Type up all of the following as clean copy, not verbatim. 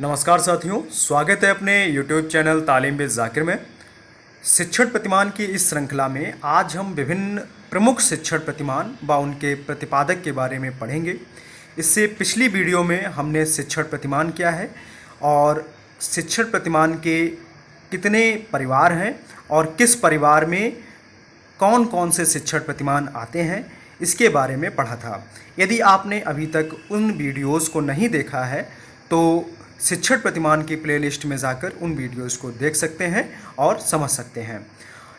नमस्कार साथियों, स्वागत है अपने YouTube चैनल तालीम बिज़ ज़ाकिर में। शिक्षण प्रतिमान की इस श्रृंखला में आज हम विभिन्न प्रमुख शिक्षण प्रतिमान व उनके प्रतिपादक के बारे में पढ़ेंगे। इससे पिछली वीडियो में हमने शिक्षण प्रतिमान क्या है और शिक्षण प्रतिमान के कितने परिवार हैं और किस परिवार में कौन कौन से शिक्षण प्रतिमान आते हैं इसके बारे में पढ़ा था। यदि आपने अभी तक उन वीडियोज़ को नहीं देखा है तो शिक्षण प्रतिमान की प्लेलिस्ट में जाकर उन वीडियोज़ को देख सकते हैं और समझ सकते हैं।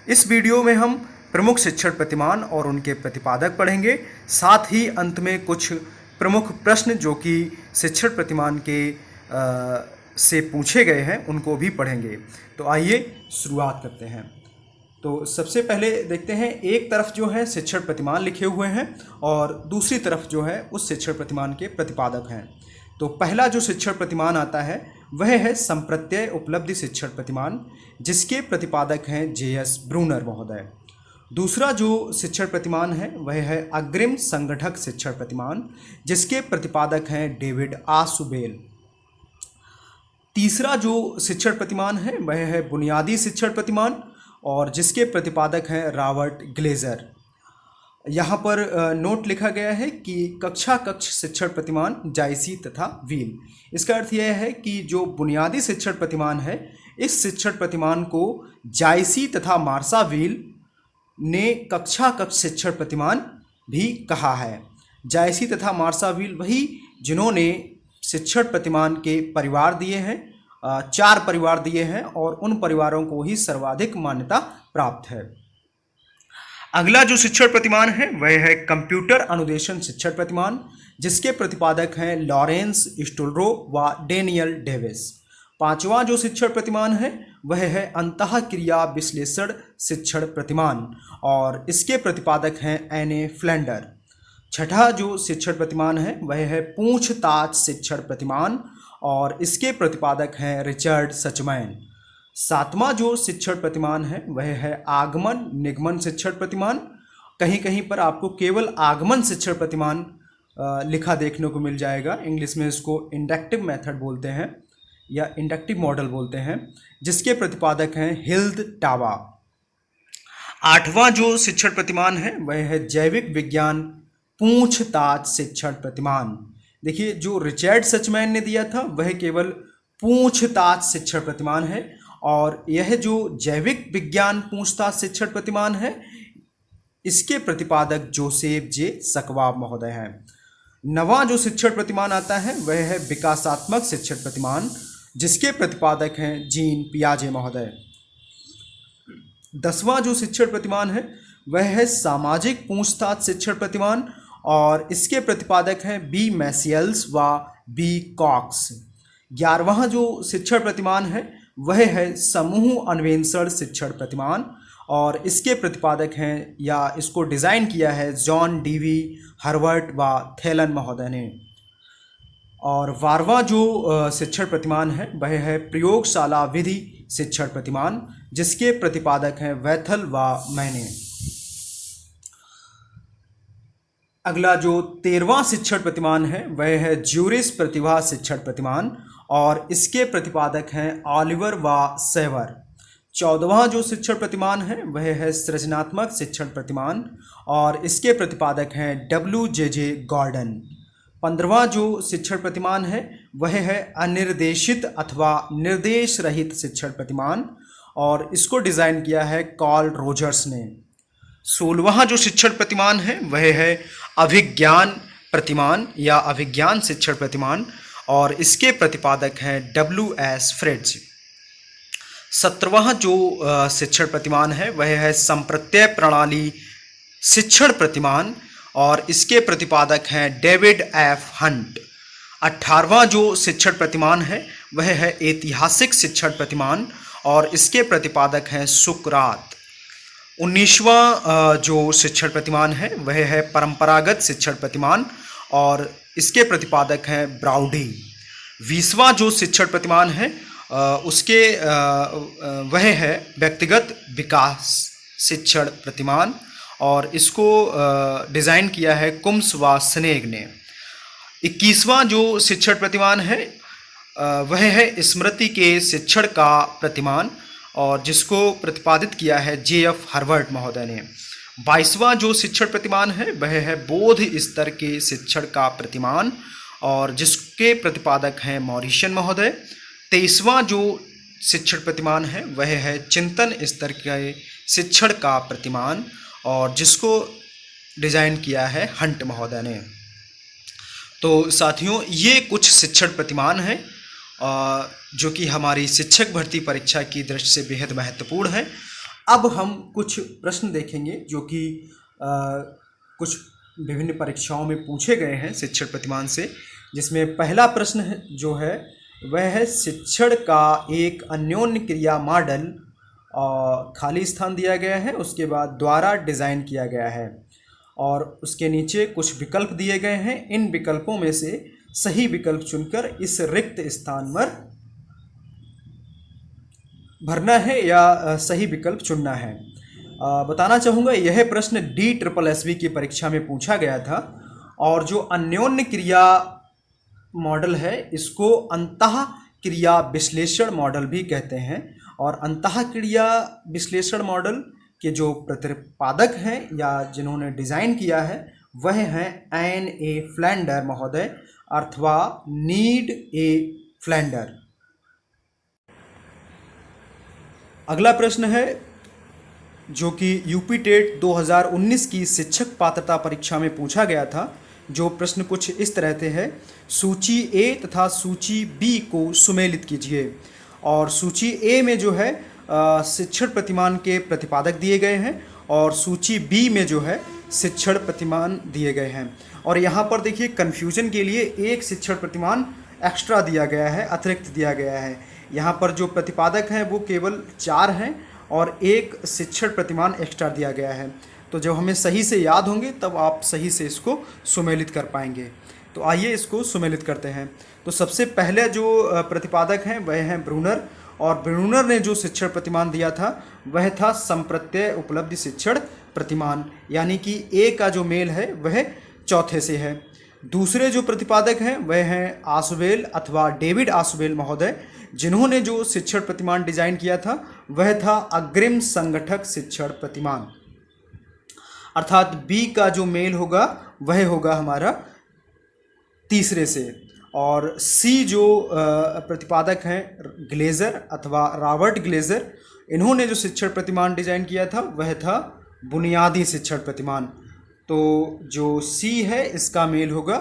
इस वीडियो में हम प्रमुख शिक्षण प्रतिमान और उनके प्रतिपादक पढ़ेंगे, साथ ही अंत में कुछ प्रमुख प्रश्न जो कि शिक्षण प्रतिमान के से पूछे गए हैं उनको भी पढ़ेंगे। तो आइए शुरुआत करते हैं। तो सबसे पहले देखते हैं, एक तरफ जो है शिक्षण प्रतिमान लिखे हुए हैं और दूसरी तरफ जो है उस शिक्षण प्रतिमान के प्रतिपादक हैं। तो पहला जो शिक्षण प्रतिमान आता है वह है संप्रत्यय उपलब्धि शिक्षण प्रतिमान, जिसके प्रतिपादक हैं जे.एस. ब्रूनर महोदय। दूसरा जो शिक्षण प्रतिमान है वह है अग्रिम संगठक शिक्षण प्रतिमान, जिसके प्रतिपादक हैं डेविड आसुबेल। तीसरा जो शिक्षण प्रतिमान है वह है बुनियादी शिक्षण प्रतिमान और जिसके प्रतिपादक हैं रॉबर्ट ग्लेजर। यहाँ पर नोट लिखा गया है कि कक्षा कक्ष शिक्षण प्रतिमान जायसी तथा व्हील। इसका अर्थ यह है कि जो बुनियादी शिक्षण प्रतिमान है, इस शिक्षण प्रतिमान को जायसी तथा मार्सा व्हील ने कक्षा कक्ष शिक्षण प्रतिमान भी कहा है। जायसी तथा मार्सा व्हील वही जिन्होंने शिक्षण प्रतिमान के परिवार दिए हैं, 4 परिवार दिए हैं और उन परिवारों को ही सर्वाधिक मान्यता प्राप्त है। अगला जो शिक्षण प्रतिमान है वह है कंप्यूटर अनुदेशन शिक्षण प्रतिमान, जिसके प्रतिपादक हैं लॉरेंस स्टुलरो व डेनियल डेविस। पांचवा जो शिक्षण प्रतिमान है वह है अंतःक्रिया विश्लेषण शिक्षण प्रतिमान और इसके प्रतिपादक हैं एन.ए. फ्लेंडर। छठा जो शिक्षण प्रतिमान है वह है पूछताछ शिक्षण प्रतिमान और इसके प्रतिपादक हैं रिचर्ड सचमैन। सातवां जो शिक्षण प्रतिमान है वह है आगमन निगमन शिक्षण प्रतिमान। कहीं कहीं पर आपको केवल आगमन शिक्षण प्रतिमान लिखा देखने को मिल जाएगा। इंग्लिश में इसको इंडक्टिव मेथड बोलते हैं या इंडक्टिव मॉडल बोलते हैं, जिसके प्रतिपादक हैं हिल्द टावा। आठवां जो शिक्षण प्रतिमान है वह है जैविक विज्ञान पूछताछ शिक्षण प्रतिमान। देखिए, जो रिचर्ड सचमैन ने दिया था वह केवल पूछताछ शिक्षण प्रतिमान है और यह जो जैविक विज्ञान पूछताछ शिक्षण प्रतिमान है इसके प्रतिपादक जोसेफ जे सकवाब महोदय हैं। नवां जो शिक्षण प्रतिमान आता है वह है विकासात्मक शिक्षण प्रतिमान, जिसके प्रतिपादक हैं जीन पियाजे महोदय। 10वां जो शिक्षण प्रतिमान है वह है सामाजिक पूछताछ शिक्षण प्रतिमान और इसके प्रतिपादक हैं बी मैसियल्स व बी कॉक्स। 11वां जो शिक्षण प्रतिमान है वह है समूह अन्वेषण शिक्षण प्रतिमान और इसके प्रतिपादक हैं या इसको डिज़ाइन किया है जॉन डीवी हर्वर्ट व थेलन महोदय ने। और 12वां जो शिक्षण प्रतिमान है वह है प्रयोगशाला विधि शिक्षण प्रतिमान, जिसके प्रतिपादक हैं वैथल व मैने। अगला जो 13वां शिक्षण प्रतिमान है वह है ज्यूरिस प्रतिभा शिक्षण प्रतिमान और इसके प्रतिपादक हैं ऑलिवर व सेवर। 14वां जो शिक्षण प्रतिमान है वह है सृजनात्मक शिक्षण प्रतिमान और इसके प्रतिपादक हैं W.J.J. गॉर्डन। 15वां जो शिक्षण प्रतिमान है वह है अनिर्देशित अथवा निर्देश रहित शिक्षण प्रतिमान और इसको डिज़ाइन किया है कार्ल रोजर्स ने। 16वां जो शिक्षण प्रतिमान है वह है अभिज्ञान प्रतिमान या अभिज्ञान शिक्षण प्रतिमान और इसके प्रतिपादक हैं W.S. फ्रिट्ज। 17वां जो शिक्षण प्रतिमान है वह है संप्रत्यय प्रणाली शिक्षण प्रतिमान और इसके प्रतिपादक हैं डेविड एफ हंट। 18वां जो शिक्षण प्रतिमान है वह है ऐतिहासिक शिक्षण प्रतिमान और इसके प्रतिपादक हैं सुकरात। 19वां जो शिक्षण प्रतिमान है वह है परंपरागत शिक्षण प्रतिमान और इसके प्रतिपादक हैं ब्राउडी। 20वां जो शिक्षण प्रतिमान है वह है व्यक्तिगत विकास शिक्षण प्रतिमान और इसको डिज़ाइन किया है कुम्स व स्नेग ने। 21वां जो शिक्षण प्रतिमान है वह है स्मृति के शिक्षण का प्रतिमान, और जिसको प्रतिपादित किया है J.F. हार्वर्ड महोदय ने। 22वां जो शिक्षण प्रतिमान है वह है बोध स्तर के शिक्षण का प्रतिमान, और जिसके प्रतिपादक हैं मॉरिसन महोदय। 23वां जो शिक्षण प्रतिमान है वह है चिंतन स्तर के शिक्षण का प्रतिमान, और जिसको डिजाइन किया है हंट महोदय ने। तो साथियों, ये कुछ शिक्षण प्रतिमान हैं जो कि हमारी शिक्षक भर्ती परीक्षा की दृष्टि से बेहद महत्वपूर्ण है। अब हम कुछ प्रश्न देखेंगे जो कि कुछ विभिन्न परीक्षाओं में पूछे गए हैं शिक्षण प्रतिमान से, जिसमें पहला प्रश्न जो है वह है शिक्षण का एक अन्योन्य क्रिया मॉडल, खाली स्थान दिया गया है, उसके बाद द्वारा डिज़ाइन किया गया है, और उसके नीचे कुछ विकल्प दिए गए हैं। इन विकल्पों में से सही विकल्प चुनकर इस रिक्त स्थान पर भरना है या सही विकल्प चुनना है। बताना चाहूँगा यह प्रश्न DSSB की परीक्षा में पूछा गया था, और जो अन्योन्य क्रिया मॉडल है इसको अंतः क्रिया विश्लेषण मॉडल भी कहते हैं, और अंतः क्रिया विश्लेषण मॉडल के जो प्रतिपादक हैं या जिन्होंने डिज़ाइन किया है वह हैं N.A. फ्लैंडर महोदय अथवा नीड ए फ्लैंडर। अगला प्रश्न है जो कि यूपी टेट 2019 की शिक्षक पात्रता परीक्षा में पूछा गया था। जो प्रश्न कुछ इस तरह से है, सूची ए तथा सूची बी को सुमेलित कीजिए। और सूची ए में जो है शिक्षण प्रतिमान के प्रतिपादक दिए गए हैं, और सूची बी में जो है शिक्षण प्रतिमान दिए गए हैं। और यहाँ पर देखिए कन्फ्यूजन के लिए एक शिक्षण प्रतिमान एक्स्ट्रा दिया गया है, अतिरिक्त दिया गया है। यहाँ पर जो प्रतिपादक हैं वो केवल 4 हैं और एक शिक्षण प्रतिमान एक्स्ट्रा दिया गया है। तो जब हमें सही से याद होंगे तब आप सही से इसको सुमेलित कर पाएंगे। तो आइए इसको सुमेलित करते हैं। तो सबसे पहले जो प्रतिपादक हैं वह हैं ब्रूनर, और ब्रूनर ने जो शिक्षण प्रतिमान दिया था वह था संप्रत्यय उपलब्धि शिक्षण प्रतिमान, यानी कि ए का जो मेल है वह चौथे से है। दूसरे जो प्रतिपादक हैं वह हैं आसुबेल अथवा डेविड आसुबेल महोदय, जिन्होंने जो शिक्षण प्रतिमान डिजाइन किया था वह था अग्रिम संगठक शिक्षण प्रतिमान, अर्थात बी का जो मेल होगा वह होगा हमारा तीसरे से। और सी जो प्रतिपादक हैं ग्लेजर अथवा रॉबर्ट ग्लेजर, इन्होंने जो शिक्षण प्रतिमान डिजाइन किया था वह था बुनियादी शिक्षण प्रतिमान। तो जो सी है इसका मेल होगा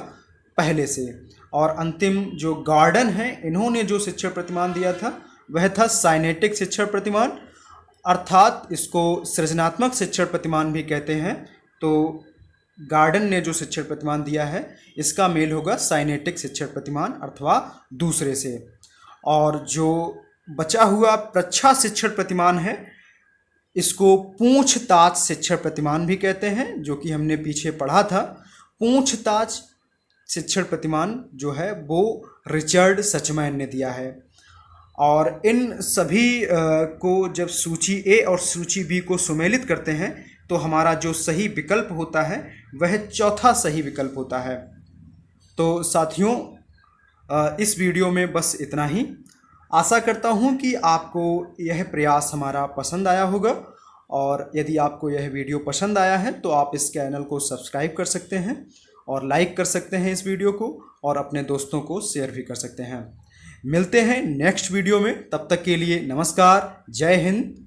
पहले से। और अंतिम जो गार्डन है, इन्होंने जो शिक्षण प्रतिमान दिया था वह था साइनेटिक शिक्षण प्रतिमान, अर्थात इसको सृजनात्मक शिक्षण प्रतिमान भी कहते हैं। तो गार्डन ने जो शिक्षण प्रतिमान दिया है इसका मेल होगा साइनेटिक शिक्षण प्रतिमान अथवा दूसरे से। और जो बचा हुआ प्रच्छा शिक्षण प्रतिमान है इसको पूछताछ शिक्षण प्रतिमान भी कहते हैं, जो कि हमने पीछे पढ़ा था। पूछताछ शिक्षण प्रतिमान जो है वो रिचर्ड सचमैन ने दिया है। और इन सभी को जब सूची ए और सूची बी को सुमेलित करते हैं तो हमारा जो सही विकल्प होता है वह चौथा सही विकल्प होता है। तो साथियों, इस वीडियो में बस इतना ही। आशा करता हूँ कि आपको यह प्रयास हमारा पसंद आया होगा, और यदि आपको यह वीडियो पसंद आया है तो आप इस चैनल को सब्सक्राइब कर सकते हैं और लाइक कर सकते हैं इस वीडियो को, और अपने दोस्तों को शेयर भी कर सकते हैं। मिलते हैं नेक्स्ट वीडियो में, तब तक के लिए नमस्कार, जय हिंद,